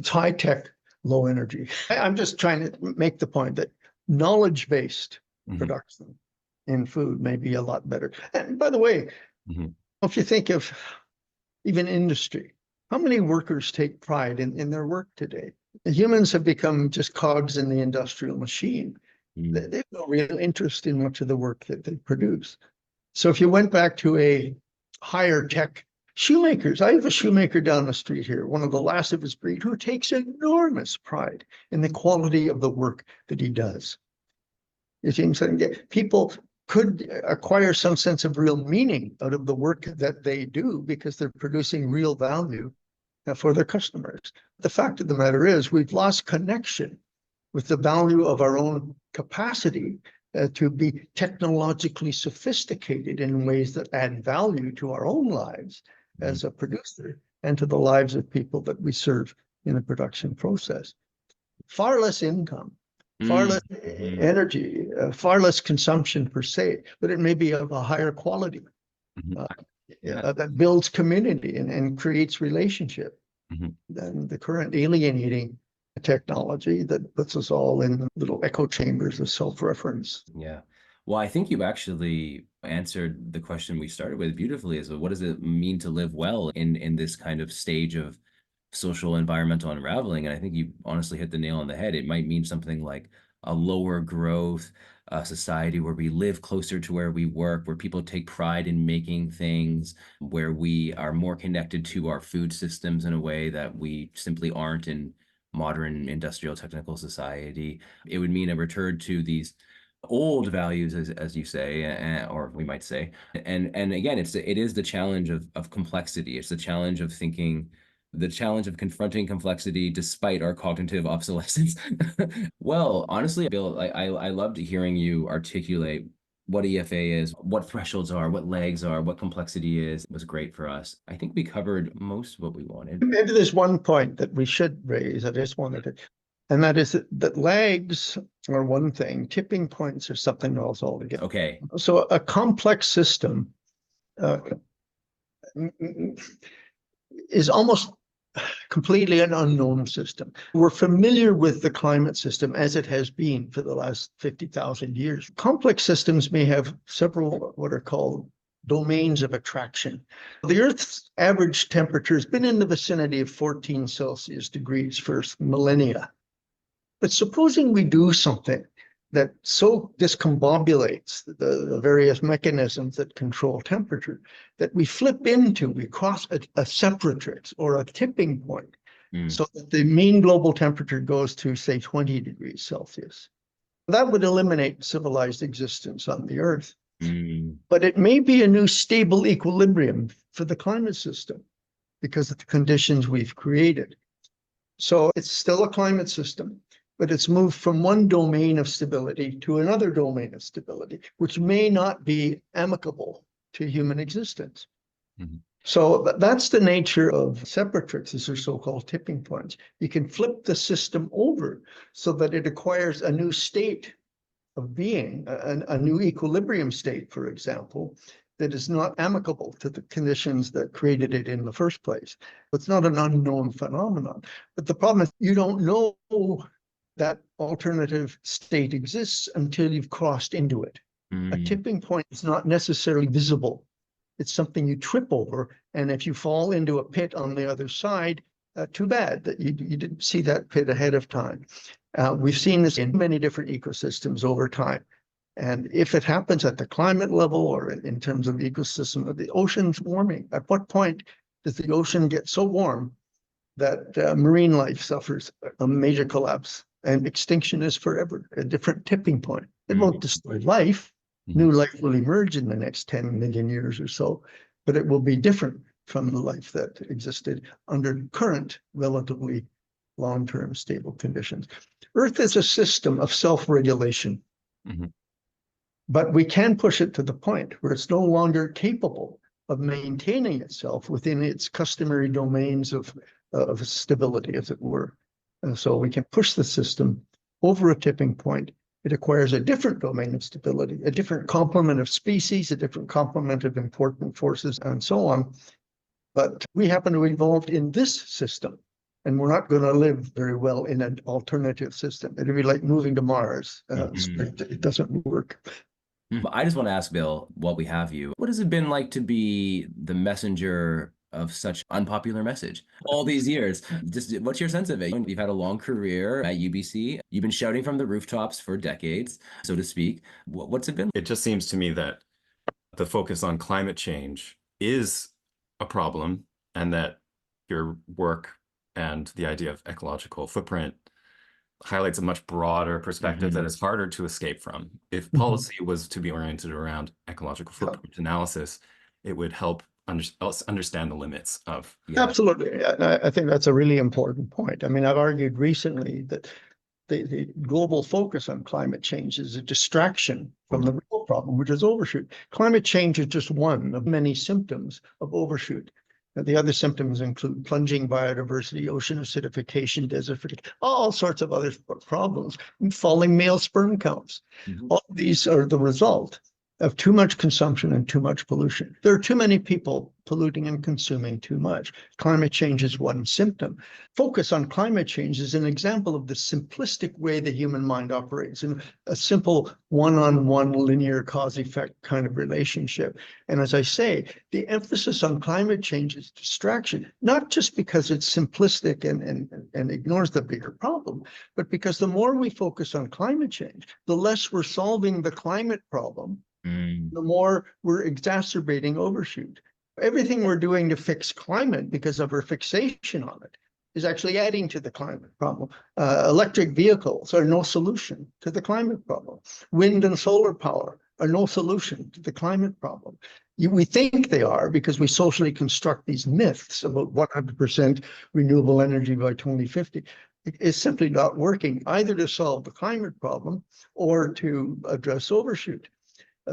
high tech, low energy. I'm just trying to make the point that knowledge-based production in food may be a lot better. And by the way, if you think of even industry, how many workers take pride in their work today? The humans have become just cogs in the industrial machine. They have no real interest in much of the work that they produce. So if you went back to a higher tech shoemakers, I have a shoemaker down the street here, one of the last of his breed, who takes enormous pride in the quality of the work that he does. You see what I'm saying? People could acquire some sense of real meaning out of the work that they do because they're producing real value for their customers. The fact of the matter is we've lost connection with the value of our own capacity to be technologically sophisticated in ways that add value to our own lives as a producer and to the lives of people that we serve in the production process. Far less income, far less energy, far less consumption per se, but it may be of a higher quality that builds community and creates relationship than the current alienating technology that puts us all in little echo chambers of self-reference. Yeah. Well, I think you actually answered the question we started with beautifully, is what does it mean to live well in this kind of stage of social environmental unraveling? And I think you honestly hit the nail on the head. It might mean something like a lower growth society where we live closer to where we work, where people take pride in making things, where we are more connected to our food systems in a way that we simply aren't in modern industrial technical society. It would mean a return to these old values, as you say, or we might say. And again, it is the challenge of complexity. It's the challenge of thinking, the challenge of confronting complexity despite our cognitive obsolescence. Well, honestly, Bill, I loved hearing you articulate what EFA is, what thresholds are, what legs are, what complexity is. It was great for us. I think we covered most of what we wanted. Maybe there's one point that we should raise. I just wanted to, and that is that lags are one thing, tipping points are something else altogether. Okay. So a complex system is almost completely an unknown system. We're familiar with the climate system as it has been for the last 50,000 years. Complex systems may have several what are called domains of attraction. The Earth's average temperature has been in the vicinity of 14 Celsius degrees for millennia. But supposing we do something that so discombobulates the various mechanisms that control temperature, that we cross a separatrix or a tipping point, so that the mean global temperature goes to, say, 20 degrees Celsius. That would eliminate civilized existence on the Earth. But it may be a new stable equilibrium for the climate system because of the conditions we've created. So it's still a climate system, but it's moved from one domain of stability to another domain of stability, which may not be amicable to human existence. So that's the nature of separatrixes, or so-called tipping points. You can flip the system over so that it acquires a new state of being, a new equilibrium state, for example, that is not amicable to the conditions that created it in the first place. It's not an unknown phenomenon. But the problem is you don't know that alternative state exists until you've crossed into it. A tipping point is not necessarily visible. It's something you trip over. And if you fall into a pit on the other side, too bad that you didn't see that pit ahead of time. We've seen this in many different ecosystems over time. And if it happens at the climate level or in terms of the ecosystem of the ocean's warming, at what point does the ocean get so warm that marine life suffers a major collapse and extinction is forever, a different tipping point? It won't destroy life. New life will emerge in the next 10 million years or so, but it will be different from the life that existed under current relatively long-term stable conditions. Earth is a system of self-regulation, but we can push it to the point where it's no longer capable of maintaining itself within its customary domains of stability, as it were. And so we can push the system over a tipping point. It acquires a different domain of stability, a different complement of species, a different complement of important forces, and so on. But we happen to evolve in this system, and we're not going to live very well in an alternative system. It'd be like moving to Mars. It doesn't work. I just want to ask, Bill, while we have you, what has it been like to be the messenger of such unpopular message all these years? Just what's your sense of it? You've had a long career at UBC. You've been shouting from the rooftops for decades, so to speak. What's it been? It just seems to me that the focus on climate change is a problem, and that your work and the idea of ecological footprint highlights a much broader perspective that is harder to escape from. If policy was to be oriented around ecological footprint analysis, it would help us understand the limits of. Absolutely. I think that's a really important point. I mean, I've argued recently that the global focus on climate change is a distraction from the real problem, which is overshoot. Climate change is just one of many symptoms of overshoot. The other symptoms include plunging biodiversity, ocean acidification, desertification, all sorts of other problems, falling male sperm counts. All of these are the result of too much consumption and too much pollution. There are too many people polluting and consuming too much. Climate change is one symptom. Focus on climate change is an example of the simplistic way the human mind operates, in a simple one-on-one linear cause-effect kind of relationship. And as I say, the emphasis on climate change is distraction, not just because it's simplistic and ignores the bigger problem, but because the more we focus on climate change, the less we're solving the climate problem, the more we're exacerbating overshoot. Everything we're doing to fix climate because of our fixation on it is actually adding to the climate problem. Electric vehicles are no solution to the climate problem. Wind and solar power are no solution to the climate problem. We think they are because we socially construct these myths about 100% renewable energy by 2050. It is simply not working either to solve the climate problem or to address overshoot.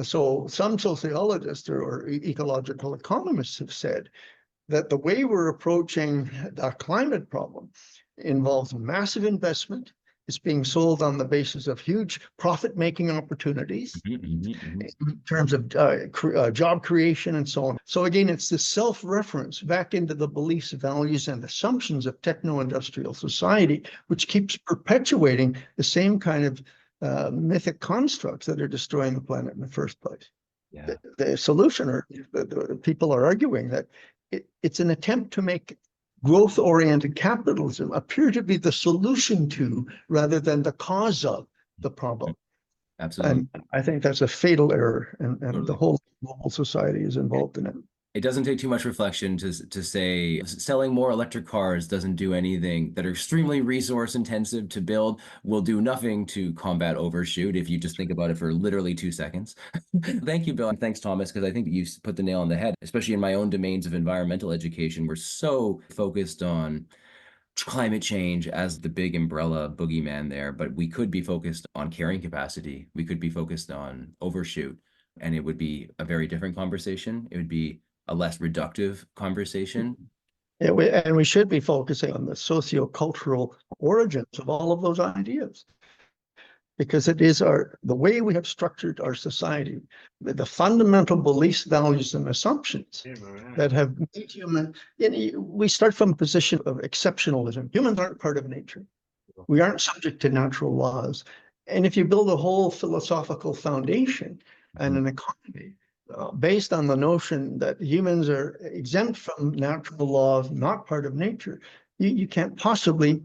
So some sociologists or ecological economists have said that the way we're approaching the climate problem involves massive investment. It's being sold on the basis of huge profit-making opportunities in terms of job creation and so on. So again, it's the self-reference back into the beliefs, values, and assumptions of techno-industrial society, which keeps perpetuating the same kind of mythic constructs that are destroying the planet in the first place. The solution, or the people are arguing that it's an attempt to make growth-oriented capitalism appear to be the solution to, rather than the cause of, the problem. Absolutely. And I think that's a fatal error, and the whole global society is involved in it. It doesn't take too much reflection to say selling more electric cars doesn't do anything, that are extremely resource intensive to build, will do nothing to combat overshoot if you just think about it for literally 2 seconds. Thank you, Bill. And thanks, Thomas, because I think you put the nail on the head, especially in my own domains of environmental education. We're so focused on climate change as the big umbrella boogeyman there, but we could be focused on carrying capacity. We could be focused on overshoot, and it would be a very different conversation. It would be a less reductive conversation. Yeah, we should be focusing on the socio-cultural origins of all of those ideas, because it is the way we have structured our society, the fundamental beliefs, values, and assumptions that have made human. We start from a position of exceptionalism. Humans aren't part of nature. We aren't subject to natural laws. And if you build a whole philosophical foundation and an economy based on the notion that humans are exempt from natural laws, not part of nature, you can't possibly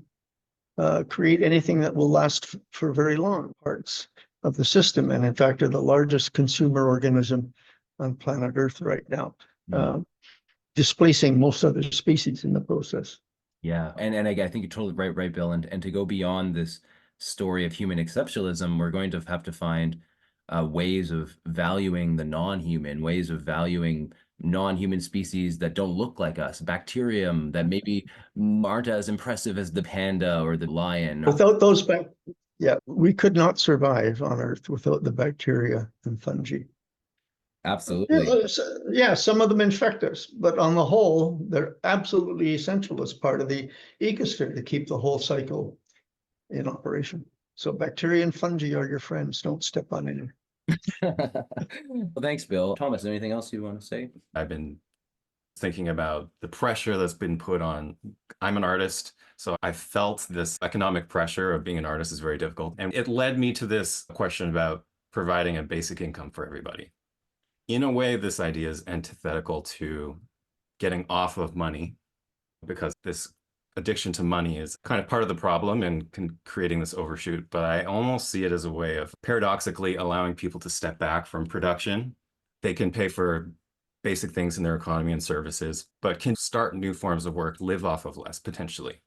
create anything that will last for very long. Parts of the system, and in fact, are the largest consumer organism on planet Earth right now, displacing most other species in the process. Yeah, and I think you're totally right, Bill. And to go beyond this story of human exceptionalism, we're going to have to find ways of valuing the non-human, ways of valuing non-human species that don't look like us, bacterium that maybe aren't as impressive as the panda or the lion. Without those, yeah, we could not survive on Earth without the bacteria and fungi. Absolutely. Yeah, some of them infect us, but on the whole, they're absolutely essential as part of the ecosphere to keep the whole cycle in operation. So bacteria and fungi are your friends. Don't step on any. Well, thanks, Bill. Thomas, anything else you want to say? I've been thinking about the pressure that's been put on. I'm an artist, so I felt this economic pressure of being an artist is very difficult. And it led me to this question about providing a basic income for everybody. In a way, this idea is antithetical to getting off of money, because this addiction to money is kind of part of the problem and creating this overshoot. But I almost see it as a way of paradoxically allowing people to step back from production. They can pay for basic things in their economy and services, but can start new forms of work, live off of less potentially.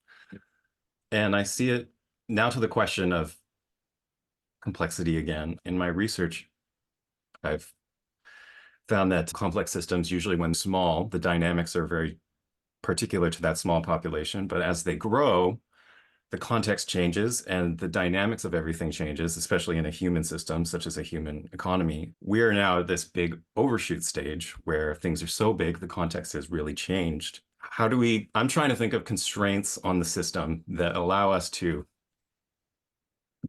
And I see it now to the question of complexity again. In my research, I've found that complex systems, usually when small, the dynamics are very particular to that small population. But as they grow, the context changes and the dynamics of everything changes, especially in a human system, such as a human economy. We are now at this big overshoot stage where things are so big, the context has really changed. I'm trying to think of constraints on the system that allow us to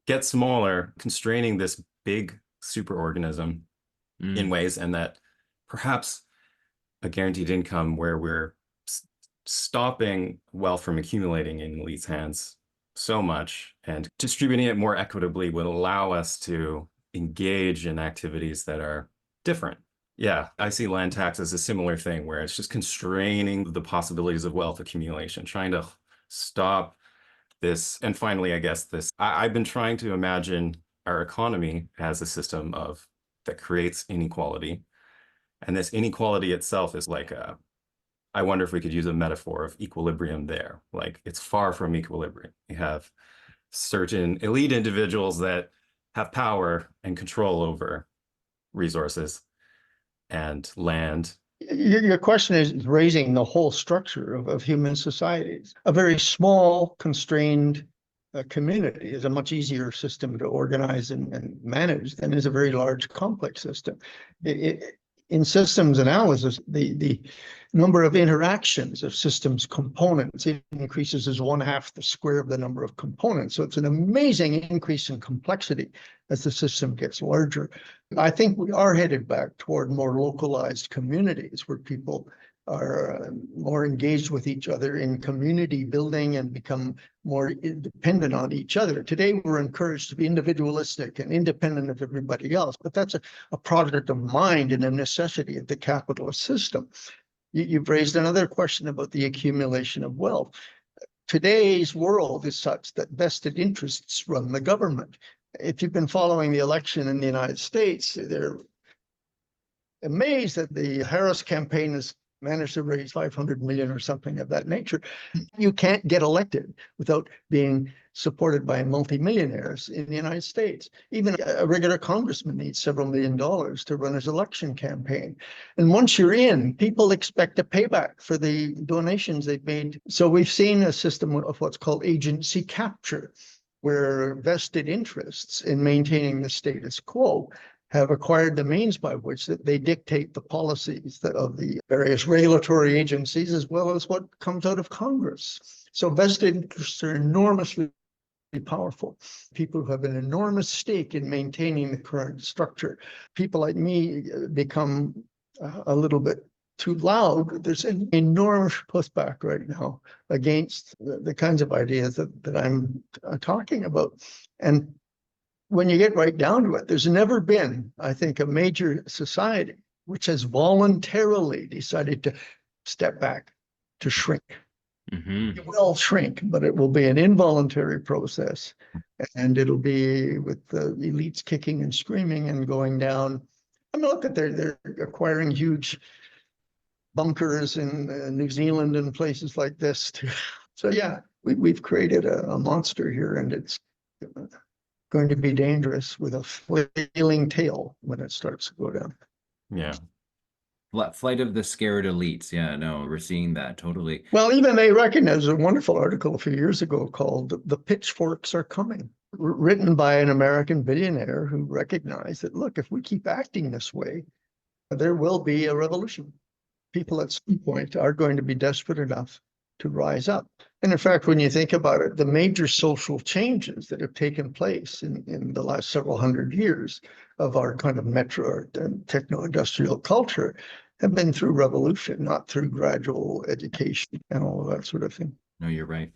get smaller, constraining this big superorganism in ways, and that perhaps a guaranteed income where we're stopping wealth from accumulating in elites' hands so much and distributing it more equitably would allow us to engage in activities that are different. Yeah, I see land tax as a similar thing where it's just constraining the possibilities of wealth accumulation, trying to stop this. And finally, I guess I've been trying to imagine our economy as a system that creates inequality. And this inequality itself is like I wonder if we could use a metaphor of equilibrium there. Like, it's far from equilibrium. You have certain elite individuals that have power and control over resources and land. Your question is raising the whole structure of human societies. A very small, constrained community is a much easier system to organize and manage than is a very large, complex system. In systems analysis, the number of interactions of systems components increases as 1/2 the square of the number of components. So it's an amazing increase in complexity as the system gets larger. I think we are headed back toward more localized communities where people are more engaged with each other in community building and become more dependent on each other. Today, we're encouraged to be individualistic and independent of everybody else, but that's a product of mind and a necessity of the capitalist system. You've raised another question about the accumulation of wealth. Today's world is such that vested interests run the government. If you've been following the election in the United States, they're amazed that the Harris campaign has managed to raise 500 million or something of that nature. You can't get elected without being supported by multimillionaires in the United States. Even a regular congressman needs several $1 million to run his election campaign. And once you're in, people expect a payback for the donations they've made. So we've seen a system of what's called agency capture, where vested interests in maintaining the status quo have acquired the means by which that they dictate the policies of the various regulatory agencies, as well as what comes out of Congress. So vested interests are enormously powerful. People who have an enormous stake in maintaining the current structure. People like me become a little bit too loud, there's an enormous pushback right now against the kinds of ideas that I'm talking about. And when you get right down to it, there's never been, I think, a major society which has voluntarily decided to step back, to shrink. Mm-hmm. It will shrink, but it will be an involuntary process. And it'll be with the elites kicking and screaming and going down. I mean, look at they're acquiring huge bunkers in New Zealand and places like this too. So yeah, we've created a monster here, and it's going to be dangerous with a flailing tail when it starts to go down. Yeah. Flight of the scared elites. Yeah, no, we're seeing that totally. Well, even they recognize a wonderful article a few years ago called "The Pitchforks Are Coming," written by an American billionaire who recognized that, look, if we keep acting this way, there will be a revolution. People at some point are going to be desperate enough to rise up. And in fact, when you think about it, the major social changes that have taken place in the last several hundred years of our kind of metro and techno-industrial culture have been through revolution, not through gradual education and all of that sort of thing. No, you're right.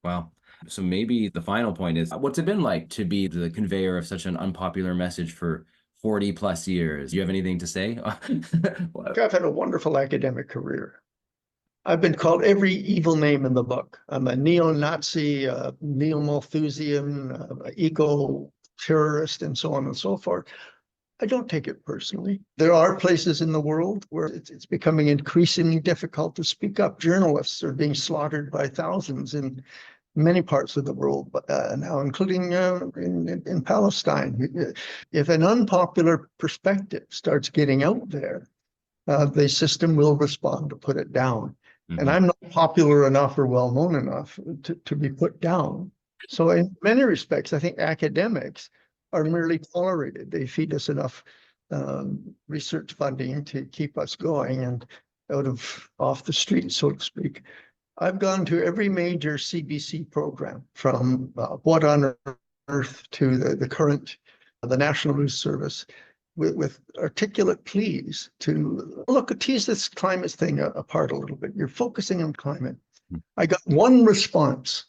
Wow. So maybe the final point is, what's it been like to be the conveyor of such an unpopular message for 40 plus years? Do you have anything to say? I've had a wonderful academic career. I've been called every evil name in the book. I'm a neo-Nazi, neo-Malthusian, eco-terrorist, and so on and so forth. I don't take it personally. There are places in the world where it's becoming increasingly difficult to speak up. Journalists are being slaughtered by thousands in many parts of the world now, including in Palestine. If an unpopular perspective starts getting out there, the system will respond to put it down. Mm-hmm. And I'm not popular enough or well-known enough to be put down. So in many respects, I think academics are merely tolerated. They feed us enough research funding to keep us going and off the street, so to speak. I've gone to every major CBC program, from What on Earth to the current, the National News Service, with articulate pleas to tease this climate thing apart a little bit. You're focusing on climate. I got one response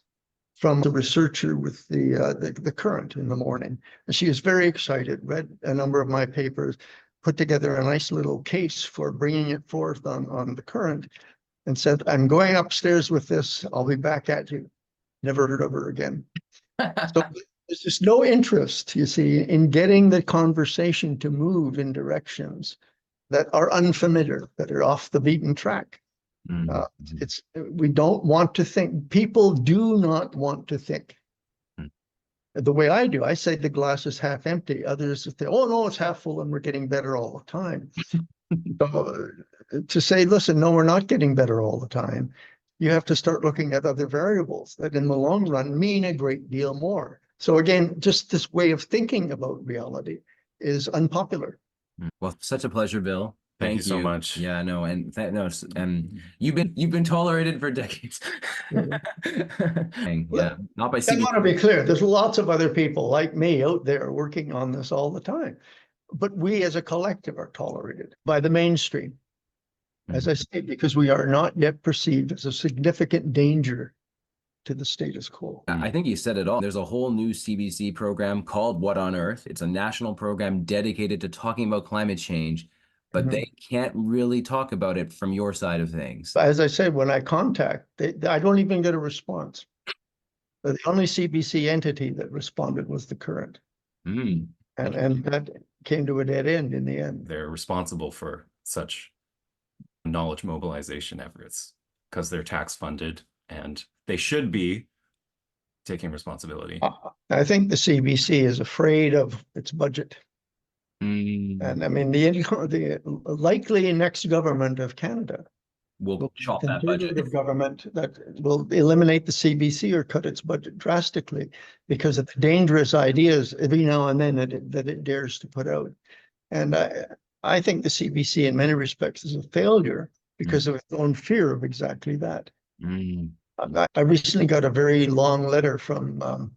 from the researcher with the Current in the morning, and she was very excited, read a number of my papers, put together a nice little case for bringing it forth on the Current, and said, "I'm going upstairs with this. I'll be back at you." Never heard of her again. So there's just no interest, you see, in getting the conversation to move in directions that are unfamiliar, that are off the beaten track. We don't want to think. People do not want to think the way I do. I say the glass is half empty. Others say, "Oh no, it's half full, and we're getting better all the time." So, to say, listen, no, we're not getting better all the time, you have to start looking at other variables that in the long run mean a great deal more. So again, just this way of thinking about reality is unpopular. Well, such a pleasure, Bill. Thank you so much. Yeah, no, and you've been tolerated for decades. Yeah, not by I want to be clear. There's lots of other people like me out there working on this all the time, but we as a collective are tolerated by the mainstream, as I say, because we are not yet perceived as a significant danger to the status quo. I think you said it all. There's a whole new CBC program called What on Earth. It's a national program dedicated to talking about climate change, but they can't really talk about it from your side of things. As I said, when I contact, I don't even get a response. The only CBC entity that responded was the Current. And that came to a dead end in the end. They're responsible for such knowledge mobilization efforts because they're tax funded, and they should be taking responsibility. I think the CBC is afraid of its budget. And I mean, the likely next government of Canada will chop that budget. Government that will eliminate the CBC or cut its budget drastically because of the dangerous ideas every now and then that it dares to put out. And I think the CBC in many respects is a failure because of its own fear of exactly that. I recently got a very long letter from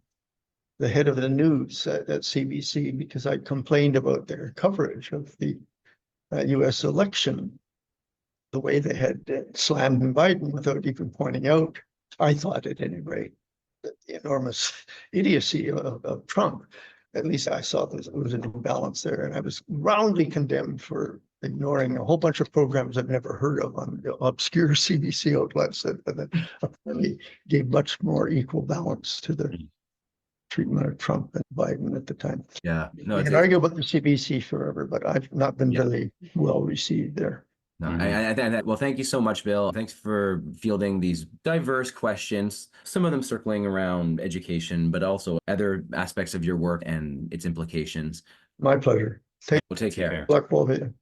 the head of the news at CBC because I complained about their coverage of the US election. the way they had slammed Biden without even pointing out, I thought at any rate, the enormous idiocy of Trump. At least I saw there was an imbalance there, and I was roundly condemned for ignoring a whole bunch of programs I've never heard of on obscure CBC outlets that apparently gave much more equal balance to the treatment of Trump and Biden at the time. Yeah, no, You it's, can argue about the CBC forever, but I've not been very well received there. no, well, thank you so much, Bill. Thanks for fielding these diverse questions, some of them circling around education, but also other aspects of your work and its implications. My pleasure. Well, take care. Luck, both of you.